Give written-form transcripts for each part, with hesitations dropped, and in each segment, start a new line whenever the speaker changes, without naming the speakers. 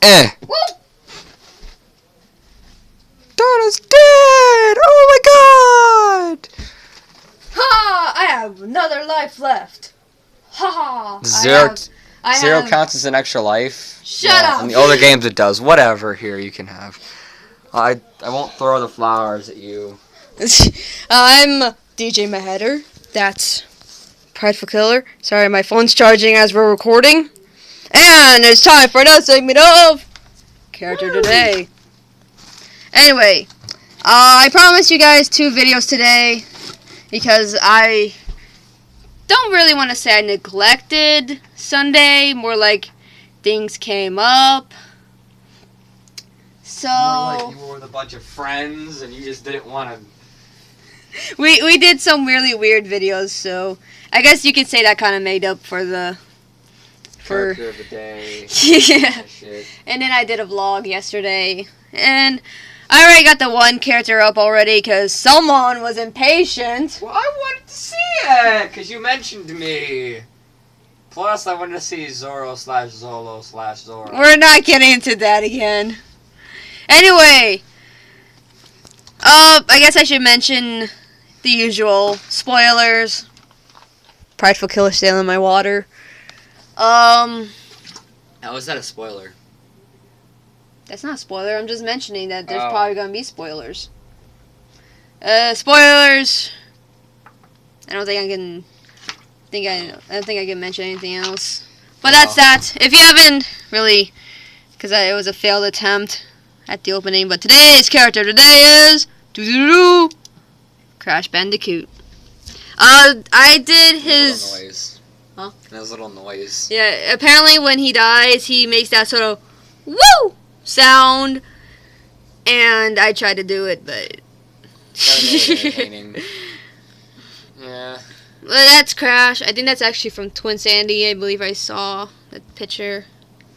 Woo! Donna's dead! Oh my god!
Ha! I have another life left. Ha ha!
Zero counts as an extra life.
Shut up!
In the older games it does. Whatever, here, you can have. I won't throw the flowers at you.
I'm DJ Maheader. That's Prideful Killer. Sorry, my phone's charging as we're recording. And it's time for another segment of Character Today. Anyway, I promised you guys 2 videos today because I don't really want to say I neglected Sunday. More like things came up. So
More like you were with a bunch of friends and you just didn't want to.
we did some really weird videos, so I guess you could say that kind of made up for the
Character of the day.
yeah.
Shit.
And then I did a vlog yesterday, and I already got the 1 character up already because someone was impatient.
Well, I wanted to see it because you mentioned me. Plus, I wanted to see Zoro/Zolo/Zoro.
We're not getting into that again. Anyway, I guess I should mention the usual spoilers. Prideful Killer stealing my water.
How is that a spoiler?
That's not a spoiler. I'm just mentioning that there's
Oh.
probably gonna be spoilers. Spoilers. I don't think I can. I don't think I can mention anything else. But that's that. If you haven't really, because it was a failed attempt at the opening. But today's character today is Crash Bandicoot. I did his.
Little noise.
Huh?
That little noise.
Yeah. Apparently, when he dies, he makes that sort of woo sound, and I tried to do it, but.
Entertaining. Yeah.
Well, that's Crash. I think that's actually from Twin Sandy. I believe I saw that picture.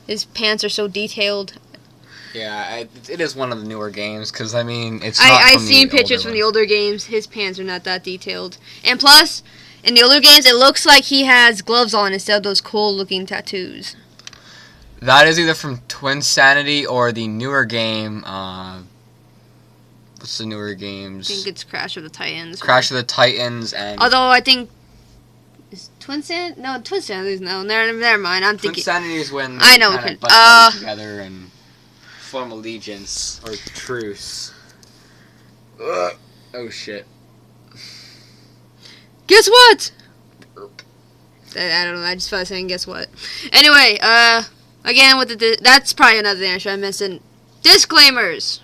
His pants are so detailed.
Yeah, it is one of the newer games because I mean it's. Not
I've
from
seen
the
pictures
older
from the older games. His pants are not that detailed, and plus, in the older games, it looks like he has gloves on instead of those cool-looking tattoos.
That is either from Twin Sanity or the newer game. What's the newer games?
I think it's Crash of the Titans.
Crash of the Titans and.
Although I think is Twin Sanity? No, Twin Sanity's no. Never mind. I'm
Twin
thinking.
Sanity is when
I know.
they kind of butt heads together and form allegiance or truce. Ugh. Oh shit.
Guess what? I don't know. I just felt like saying guess what. Anyway, again with that's probably another thing I should have mentioned. Disclaimers.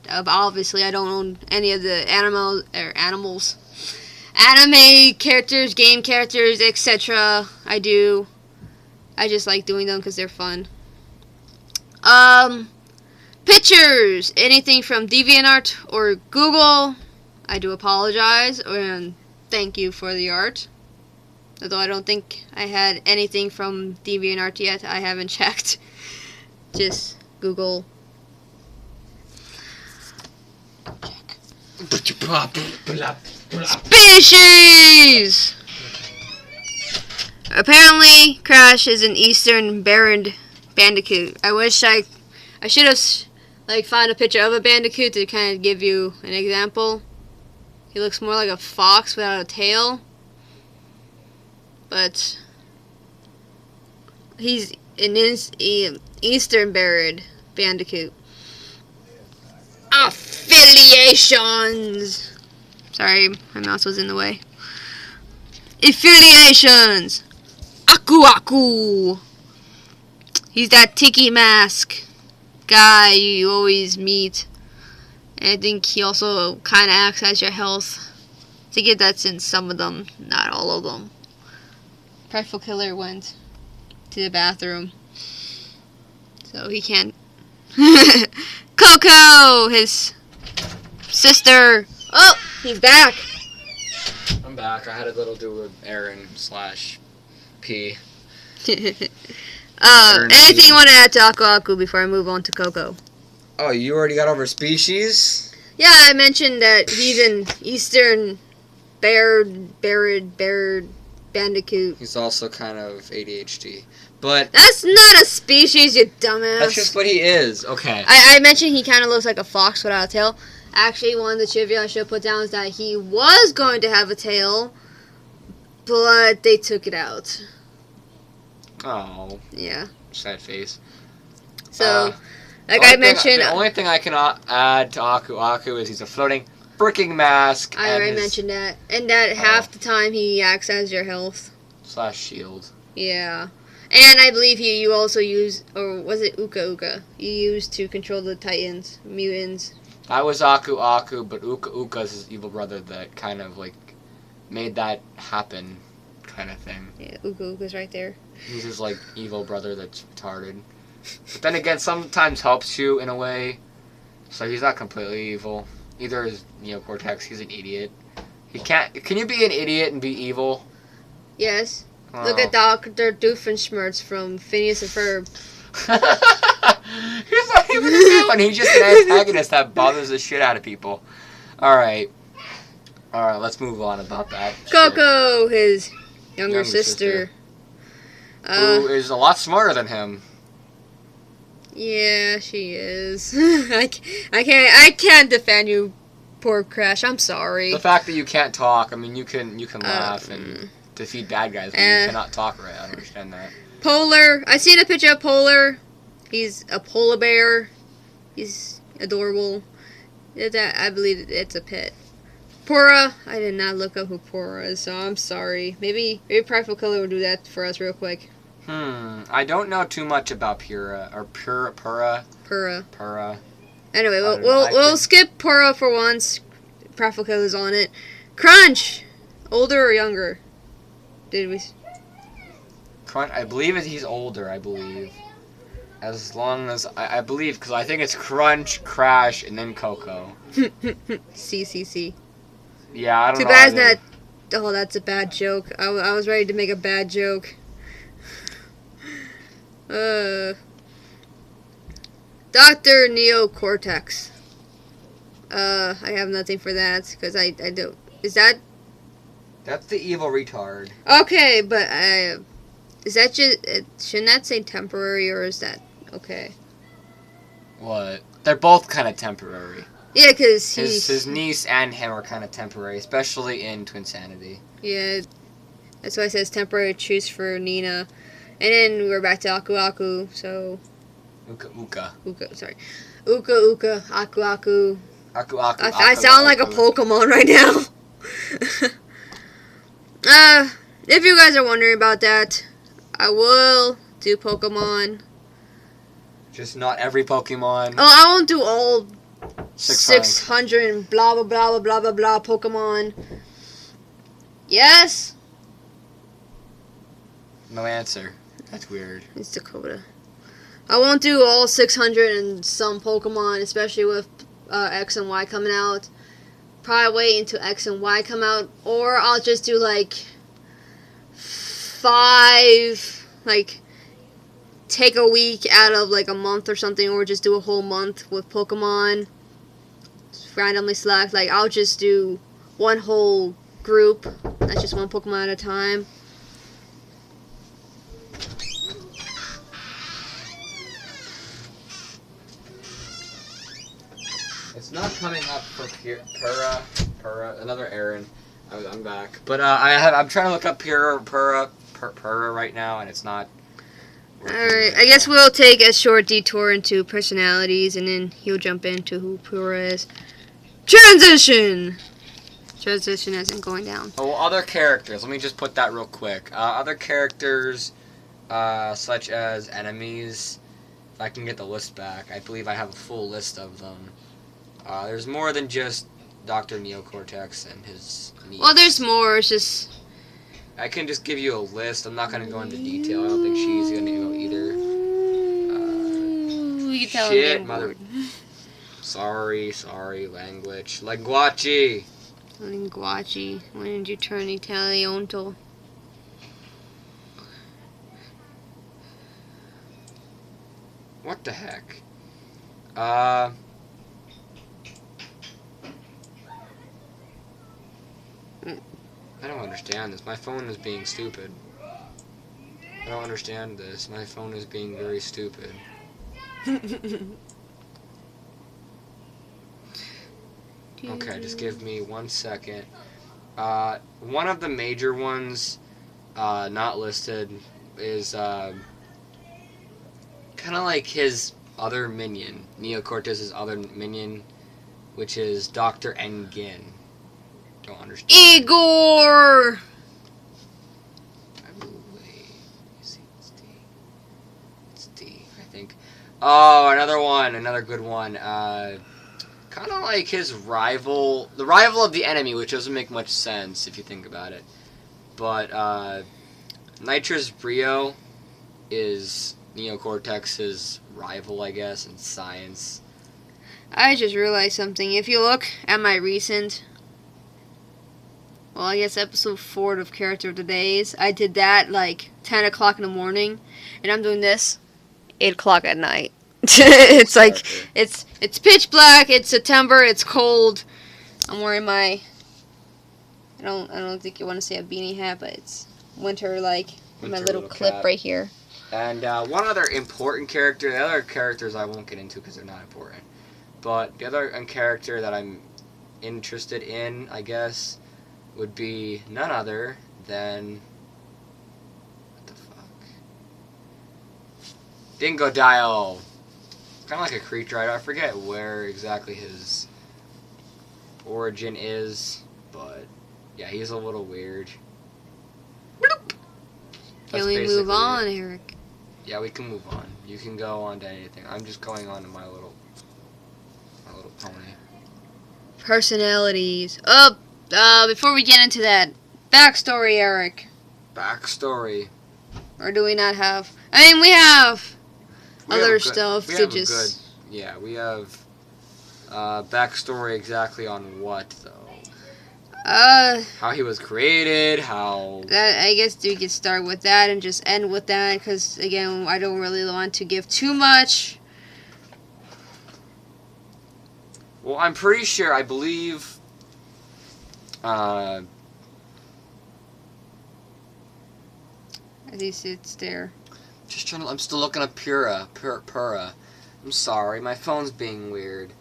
Obviously I don't own any of the animals, anime characters, game characters, etc. I just like doing them because they're fun. Pictures, anything from DeviantArt or Google. I do apologize and thank you for the art. Although I don't think I had anything from DeviantArt yet. I haven't checked. Just Google. Species! Apparently, Crash is an Eastern Barred Bandicoot. I wish I should have found a picture of a Bandicoot to kind of give you an example. He looks more like a fox without a tail. But he's an Eastern Barred Bandicoot. Affiliations! Sorry, my mouse was in the way. Affiliations! Aku Aku! He's that Tiki Mask guy you always meet. And I think he also kind of acts as your health. I think that's in some of them, not all of them. Prideful Killer went to the bathroom, so he can't. Coco, his sister. Oh, he's back.
I'm back. I had a little do with Aaron/P.
Anything you want to add to Aku Aku before I move on to Coco?
Oh, you already got over species?
Yeah, I mentioned that he's an Eastern Barred bandicoot.
He's also kind of ADHD. But
That's not a species, you dumbass.
that's just what he is. Okay.
I mentioned he kind of looks like a fox without a tail. Actually, one of the trivia I should put down is that he was going to have a tail, but they took it out.
Oh,
Yeah.
sad face.
So, like I mentioned,
the only thing I can add to Aku Aku is he's a floating freaking mask.
I already mentioned that. And that half the time he acts as your health.
/ shield.
Yeah. And I believe you also use, or was it Uka Uka? You used to control the Titans, mutants.
That was Aku Aku, but Uka Uka's his evil brother that kind of like made that happen, kind of thing.
Yeah, Uka Uka's right there.
He's his like evil brother that's retarded. But then again, sometimes helps you in a way. So he's not completely evil. Either is Neocortex. He's an idiot. He can't. Can you be an idiot and be evil?
Yes.
Oh.
Look at Dr. Doofenshmirtz from Phineas and Ferb.
He's not even a villain. He's just an antagonist that bothers the shit out of people. Alright, let's move on about that.
Coco, his younger sister.
Who is a lot smarter than him.
Yeah, she is. I can't defend you, poor Crash. I'm sorry.
The fact that you can't talk, I mean, you can laugh and defeat bad guys, but you cannot talk right. I don't understand that.
Polar. I seen a picture of Polar. He's a polar bear. He's adorable. I believe it's a pet. Pura. I did not look up who Pura is, so I'm sorry. Maybe Practical Killer will do that for us real quick.
I don't know too much about Pura.
Anyway, we'll skip Pura for once. Practical Killer's on it. Crunch. Older or younger? Did we?
Crunch. I believe he's older. I believe. As long as I believe, because I think it's Crunch, Crash, and then Coco.
CCC.
Yeah, I don't know.
Too bad that. Oh, that's a bad joke. I was ready to make a bad joke. Dr. Neocortex. I have nothing for that because I don't. Is that?
That's the evil retard.
Okay, but is that just? Shouldn't that say temporary or is that okay?
What? They're both kind of temporary.
Yeah, because
his niece and him are kind of temporary, especially in Twinsanity.
Yeah, that's why it says temporary truce for Nina. And then we're back to Aku Aku, so...
Uka Uka.
Sorry. Uka Uka, Aku Aku.
Aku Aku.
I sound like a Pokemon right now. If you guys are wondering about that, I will do Pokemon.
Just not every Pokemon.
Oh, I won't do all 600 and blah blah blah blah blah blah Pokemon. Yes?
No answer. That's weird.
It's Dakota. I won't do all 600 and some Pokemon, especially with X and Y coming out. Probably wait until X and Y come out, or I'll just do like 5, like take a week out of like a month or something, or just do a whole month with Pokemon. Just randomly select, like I'll just do one whole group. That's just one Pokemon at a time.
It's not coming up for Pura, another Aaron. I'm back, but I'm trying to look up Pura right now, and it's not.
Alright, I guess we'll take a short detour into personalities, and then he'll jump into who Pura is. Transition isn't going down.
Oh, other characters. Let me just put that real quick. Other characters, such as enemies. If I can get the list back, I believe I have a full list of them. There's more than just Dr. Neocortex and his niece.
Well, there's more. It's just...
I can just give you a list. I'm not going to go into detail. I don't think she's going to go either.
You can tell
shit,
him
mother... Sorry, language. Linguacci.
Linguacci. When did you turn Italiano?
What the heck? I don't understand this. My phone is being stupid. I don't understand this. My phone is being very stupid. Okay, just give me 1 second. One of the major ones, not listed, is kind of like his other minion, Neo Cortez's other minion, which is Dr. Engin. Don't understand.
Igor!
It's D, I think. Oh, another good one. Kind of like his rival, the rival of the enemy, which doesn't make much sense if you think about it. But Nitrous Brio is Neo Cortex's rival, I guess, in science.
I just realized something. If you look at my recent, well, I guess episode 4 of Character of the Days, I did that like 10 o'clock in the morning, and I'm doing this 8 o'clock at night. It's like, it's pitch black, it's September, it's cold. I'm wearing my, I don't think you want to say a beanie hat, but it's winter, like, my little clip
cap
right here.
And one other important character, the other characters I won't get into because they're not important, but the other character that I'm interested in, I guess, would be none other than, what the fuck? Dingodile. Kind of like a creature. I forget where exactly his origin is, but yeah, he's a little weird.
Bloop.
That's
Can we move
basically
on,
it.
Eric?
Yeah, we can move on. You can go on to anything. I'm just going on to my little pony.
Personalities. Before we get into that, backstory, Eric.
Backstory.
Or do we not have? I mean, we have
We
other
have
stuff
we
to
have
just.
Yeah, we have backstory exactly on what though? How he was created, how...
I guess we could start with that and just end with that, because, again, I don't really want to give too much.
Well, I'm pretty sure, I believe...
As he sits there.
I'm still looking at Pura. I'm sorry, my phone's being weird.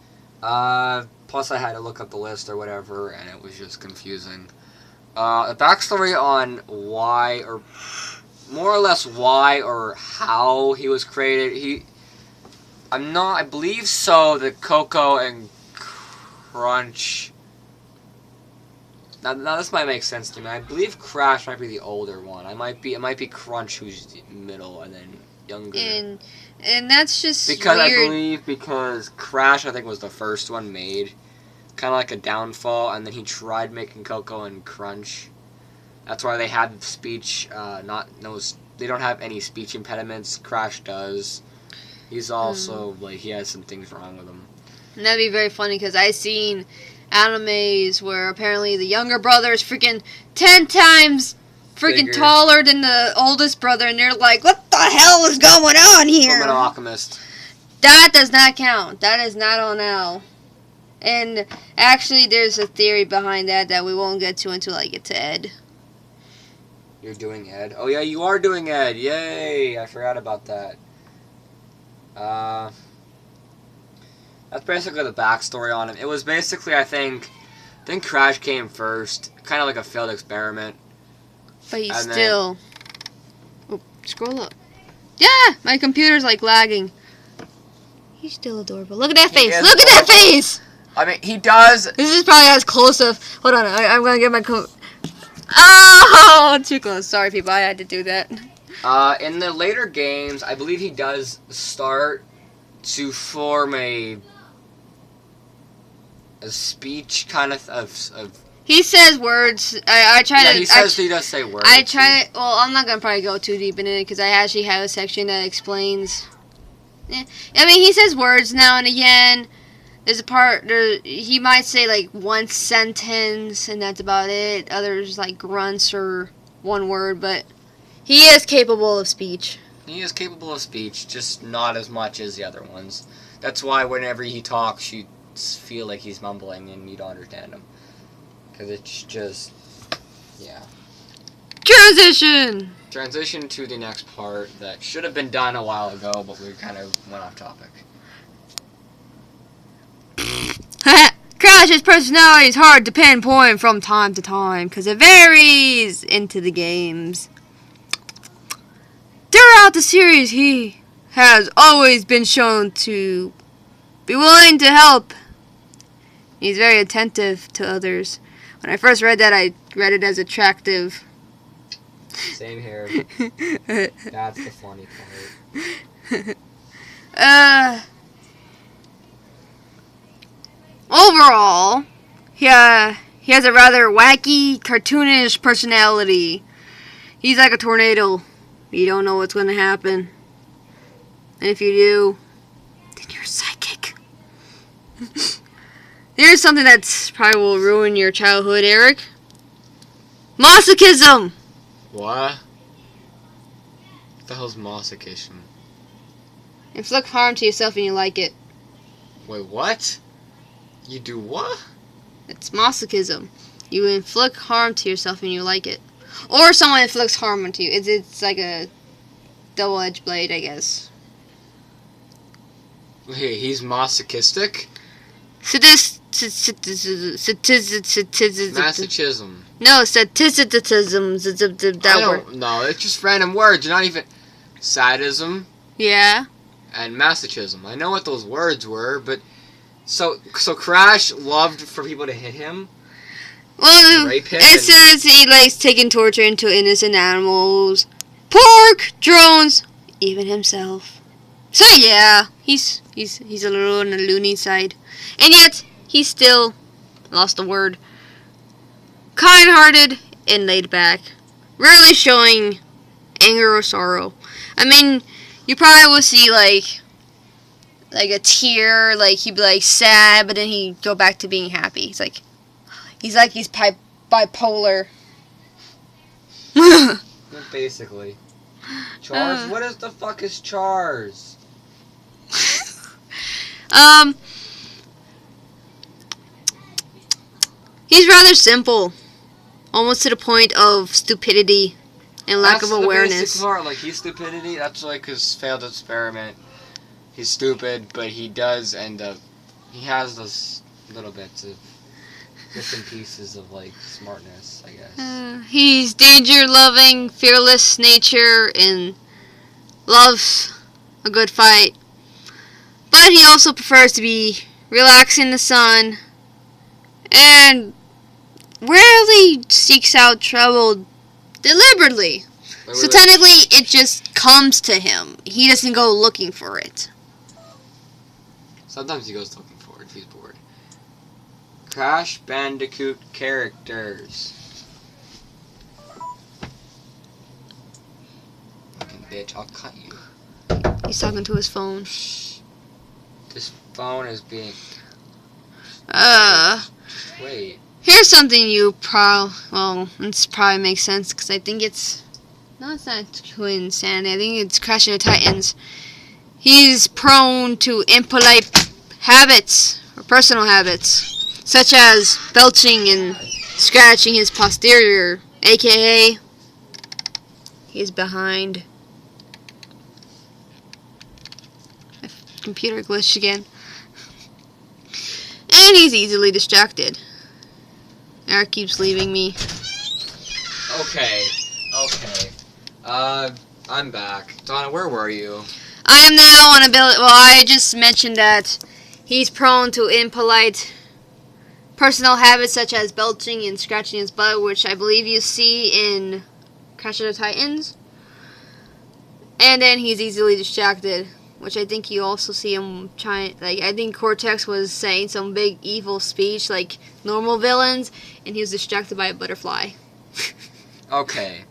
Plus I had to look up the list or whatever, and it was just confusing. A backstory on why, or more or less why or how he was created. I believe so, that Coco and Crunch... Now this might make sense to me. I believe Crash might be the older one. It might be Crunch who's the middle, and then younger.
And that's just
because
weird.
Because Crash, I think, was the first one made, kind of like a downfall, and then he tried making Coco and Crunch. That's why they had speech. They don't have any speech impediments. Crash does. He's also he has some things wrong with him.
And that'd be very funny because I seen animes where apparently the younger brother is freaking 10 times freaking
bigger,
taller than the oldest brother, and they're like, what the hell is going on here?
Fullmetal Alchemist.
That does not count. That is not on L. And actually, there's a theory behind that we won't get to until I get to Ed.
You're doing Ed? Oh yeah, you are doing Ed. Yay! I forgot about that. That's basically the backstory on him. It was basically, I think Crash came first, kind of like a failed experiment.
But he's still... Oh, scroll up. Yeah! My computer's like lagging. He's still adorable. Look at that face! Look at that face!
I mean, he does...
This is probably as close of... Hold on, I'm gonna get my... Oh! Too close. Sorry, people. I had to do that.
In the later games, I believe he does start to form a speech kind of
he says words. I try to...
he does say words.
I try... Well, I'm not going to probably go too deep into it because I actually have a section that explains... Yeah. I mean, he says words now and again. There's a part... he might say, like, one sentence, and that's about it. Others, like, grunts or one word, but he is capable of speech.
He is capable of speech, just not as much as the other ones. That's why whenever he talks, you feel like he's mumbling and you don't understand him. Because it's just... Yeah.
Transition!
Transition to the next part that should have been done a while ago, but we kind of went off topic.
Crash's personality is hard to pinpoint from time to time because it varies into the games. Throughout the series, he has always been shown to be willing to help. He's very attentive to others. When I first read that, I read it as attractive.
Same here. That's the funny part.
Overall, he has a rather wacky, cartoonish personality. He's like a tornado. You don't know what's going to happen. And if you do, then you're psychic. Here's something that's probably will ruin your childhood, Eric. Masochism!
What? What the hell's masochism?
Inflict harm to yourself and you like it.
Wait, what? You do what?
It's masochism. You inflict harm to yourself and you like it. Or someone inflicts harm onto you. It's like a double-edged blade, I guess.
Hey, he's masochistic? Masochism.
No, statisticism.
I don't know. It's just random words. You're not even... Sadism
Yeah.
and masochism. I know what those words were, but... So Crash loved for people to hit him?
Well,
Rape him
it says he likes taking torture into innocent animals. Pork, drones, even himself. So yeah, he's a little on the loony side. And yet, he's still, lost the word, kind-hearted and laid back. Rarely showing anger or sorrow. I mean, you probably will see like a tear, like he'd be like sad, but then he'd go back to being happy. He's bipolar.
Basically. Chars? What is the fuck is Chars?
He's rather simple, almost to the point of stupidity and lack of awareness.
That's the basic part. Like, he's stupidity. That's like his failed experiment. He's stupid, but he does end up... He has those little bits of... bits and pieces of, like, smartness, I guess.
He's danger-loving, fearless nature, and loves a good fight. But he also prefers to be relaxed in the sun, and rarely seeks out trouble deliberately. So technically, it just comes to him. He doesn't go looking for it.
Sometimes he goes looking for it if he's bored. Crash Bandicoot characters. Fucking bitch, I'll cut you.
He's talking to his phone.
This phone is being... Wait.
Here's something you this probably makes sense, because I think it's... No, it's not Twin Insanity. I think it's Crash of the Titans. He's prone to impolite habits, or personal habits, such as belching and scratching his posterior, aka he's behind. My computer glitched again. And he's easily distracted. Eric keeps leaving me.
Okay. I'm back. Donna, where were you?
I am now on ability. Well, I just mentioned that he's prone to impolite personal habits such as belching and scratching his butt, which I believe you see in Crash of the Titans. And then he's easily distracted, which I think you also see him trying. Like, I think Cortex was saying some big evil speech, like normal villains, and he was distracted by a butterfly.
Okay.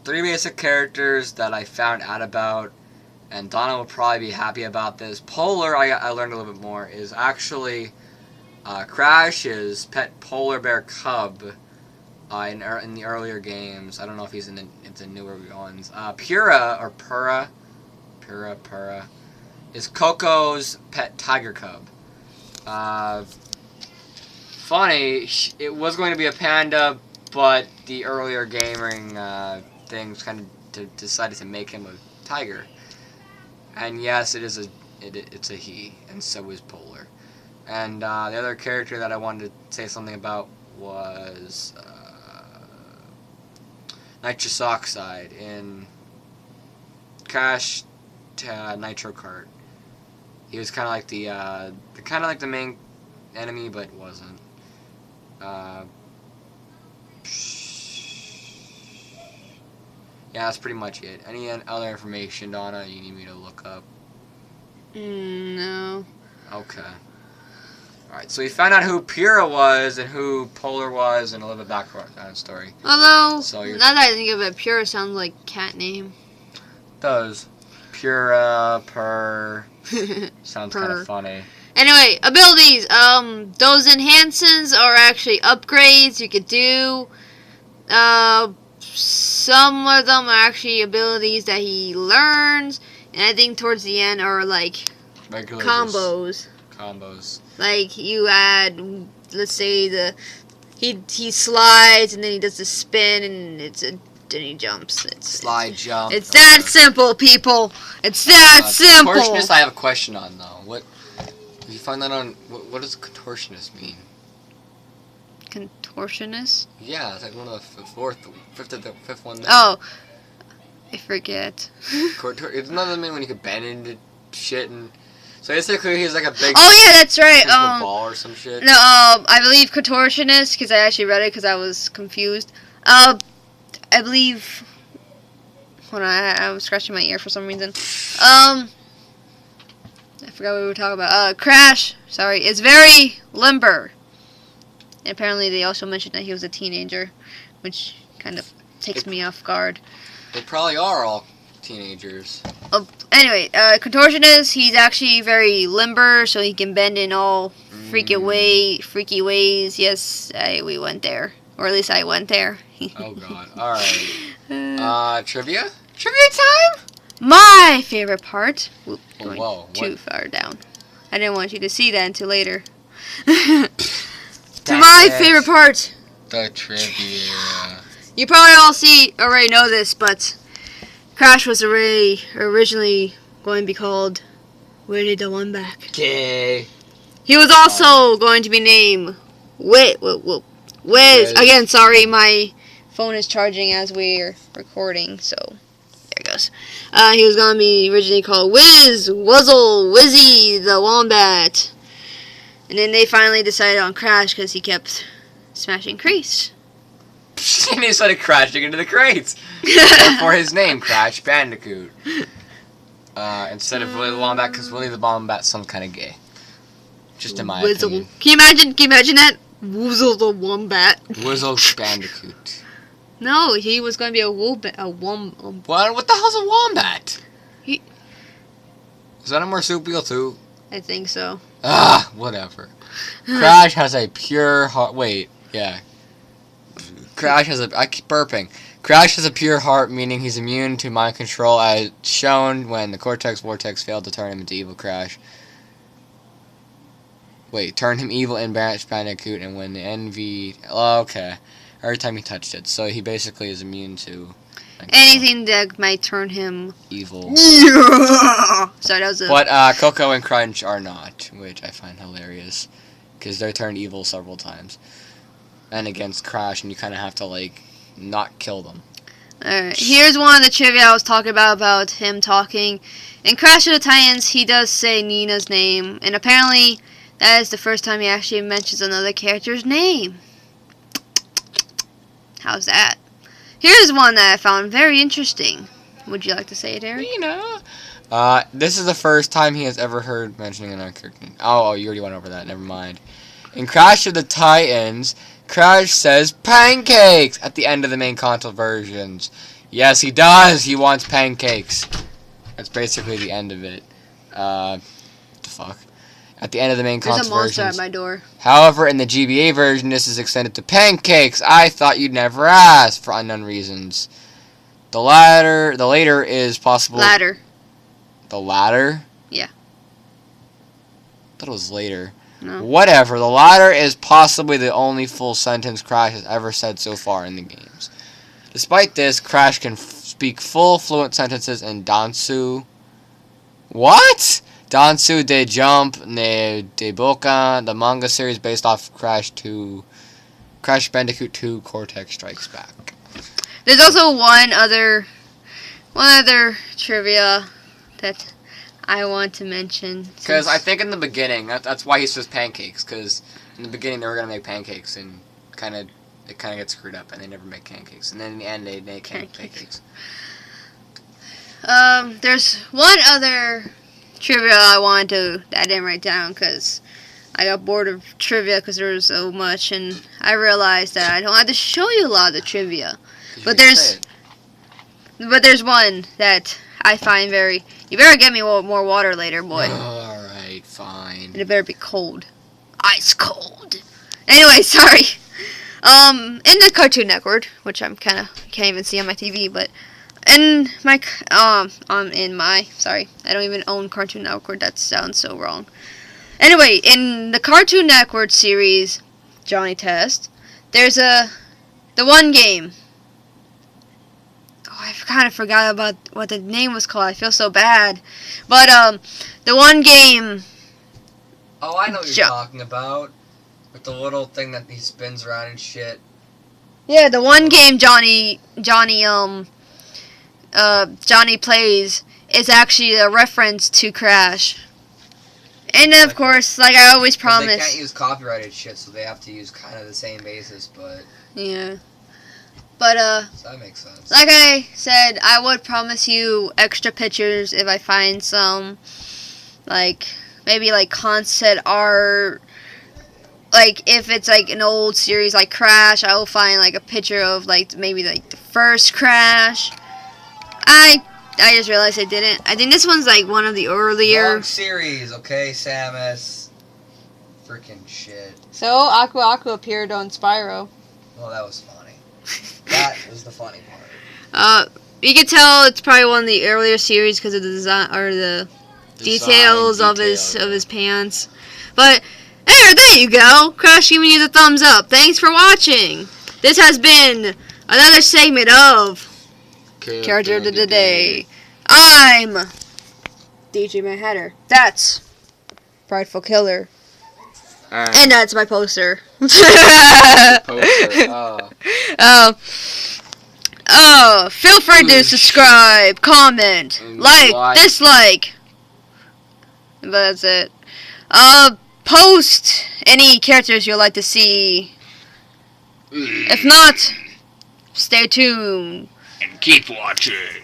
3 basic characters that I found out about, and Donna will probably be happy about this. Polar, I learned a little bit more, is actually Crash's pet polar bear cub in the earlier games. I don't know if he's in the newer ones. Pura is Coco's pet tiger cub. Funny, it was going to be a panda, but the earlier gaming things kind of decided to make him a tiger. And yes, it's a he, and so is Polar. And the other character that I wanted to say something about was nitrous oxide in Crash Nitro Kart. He was kind of like the main enemy, but wasn't. Yeah, that's pretty much it. Any other information, Donna, you need me to look up?
No.
Okay. Alright, so we found out who Pyrrha was and who Polar was and a little bit background story.
Although,
So
now that I think of it, Pure sounds like cat name.
Does. Pyrrha, Purr. Sounds kind of funny.
Anyway, abilities. Those enhancements are actually upgrades you could do. Some of them are actually abilities that he learns, and I think towards the end are like
Regular
combos.
Combos.
Like you add, let's say he slides and then he does the spin and then he jumps.
Slide jump.
It's that simple, people. It's that simple.
Contortionist, I have a question on though. What? You find that on what does contortionist mean?
Contortionist?
Yeah, it's like one of the fifth one there.
Oh, I forget.
It's another mean when you could bend into shit and. So basically, he's like a big.
Oh yeah, that's right.
Ball or some shit.
No, I believe contortionist because I actually read it because I was confused. I believe. Hold on, I was scratching my ear for some reason. I forgot what we were talking about. Crash. Sorry, is very limber. And apparently, they also mentioned that he was a teenager, which kind of takes me off guard.
They probably are all teenagers.
Anyway, contortionist, he's actually very limber, so he can bend in all freaky ways. Yes, we went there. Or at least I went there.
Oh, God. Alright. Trivia? Trivia time?
My favorite part. Whoop, going
whoa,
too
what?
far down. I didn't want you to see that until later. To my favorite part.
The trivia.
You probably all already know this, but Crash was originally going to be called Willy the Wombat.
Okay.
He was also going to be named Wiz. Again, sorry, my phone is charging as we're recording, so there it goes. He was going to be originally called Wuzzle, Wizzy the Wombat. And then they finally decided on Crash because he kept smashing crates.
And he started crashing into the crates. For his name, Crash Bandicoot. Instead of Willy the Wombat, because Willy the Wombat sounds kind of gay. Just in my opinion.
Can you imagine that? Wuzzle the Wombat.
Wuzzle Bandicoot.
No, he was going to be a wombat.
What the hell's a wombat? Is that a marsupial too?
I think so.
Whatever. Crash has a pure heart. Wait, yeah. Crash has I keep burping. Crash has a pure heart, meaning he's immune to mind control, as shown when the Cortex Vortex failed to turn him into evil Crash. Wait, turn him evil in Crash Bandicoot, and when the NV... Oh, okay. Every time he touched it. So he basically is immune to...
anything that might turn him...
evil.
Yeah! Sorry, that was
But Coco and Crunch are not, which I find hilarious. Because they're turned evil several times. And against Crash, and you kind of have to, like, not kill them.
Alright, here's one of the trivia I was talking about him talking. In Crash of the Titans, he does say Nina's name, and apparently that is the first time he actually mentions another character's name. How's that? Here's one that I found very interesting. Would you like to say it, Eric?
Nina! This is the first time he has ever heard mentioning another character. Oh, you already went over that, never mind. In Crash of the Titans, Crash says pancakes at the end of the main console versions. Yes, he does. He wants pancakes. That's basically the end of it. The fuck? At the end of the main console versions.
There's a monster at my door.
However, in the GBA version, this is extended to pancakes. I thought you'd never ask for unknown reasons. The later is possible.
Ladder.
The latter?
Yeah.
I thought it was later.
No.
Whatever. The latter is possibly the only full sentence Crash has ever said so far in the games. Despite this, Crash can speak full, fluent sentences in Dansu. What? Dansu de Jump ne de Boka, the manga series based off Crash Bandicoot 2 Cortex Strikes Back.
There's also one other trivia that I want to mention.
Because I think in the beginning, that's why he says pancakes. Because in the beginning they were gonna make pancakes, and it kind of gets screwed up, and they never make pancakes. And then in the end, they make pancakes.
There's one other trivia that I didn't write down because I got bored of trivia because there was so much, and I realized that I don't have to show you a lot of the trivia. But there's one that I find very. You better get me more water later, boy.
Alright, fine.
And it better be cold. Ice cold. Anyway, sorry. In the Cartoon Network, which I'm can't even see on my TV, but in my sorry, I don't even own Cartoon Network. That sounds so wrong. Anyway, in the Cartoon Network series Johnny Test, there's the one game. I kind of forgot about what the name was called. I feel so bad. But, the one game...
Oh, I know what you're talking about. With the little thing that he spins around and shit.
Yeah, the one game Johnny plays is actually a reference to Crash. And, of course, like I always promise...
They can't use copyrighted shit, so they have to use kind of the same basis, but...
Yeah. But,
so that makes sense.
Like I said, I would promise you extra pictures if I find some, like, maybe, like, concept art. Like, if it's, like, an old series like Crash, I will find, like, a picture of, like, maybe, like, the first Crash. I just realized I didn't. I think this one's, like, one of the earlier...
Long series, okay, Samus? Freaking shit.
So, Aqua appeared on Spyro.
Well, that was funny. That was the funny part.
You can tell it's probably one of the earlier series because of the design or the details of his pants. But there you go. Crash giving you the thumbs up. Thanks for watching. This has been another segment of Character of the Day. I'm DJ Mad Hatter. That's Prideful Killer. And that's my poster. Feel free to subscribe, comment, like, dislike. But that's it. Post any characters you'd like to see. If not, stay tuned.
And keep watching.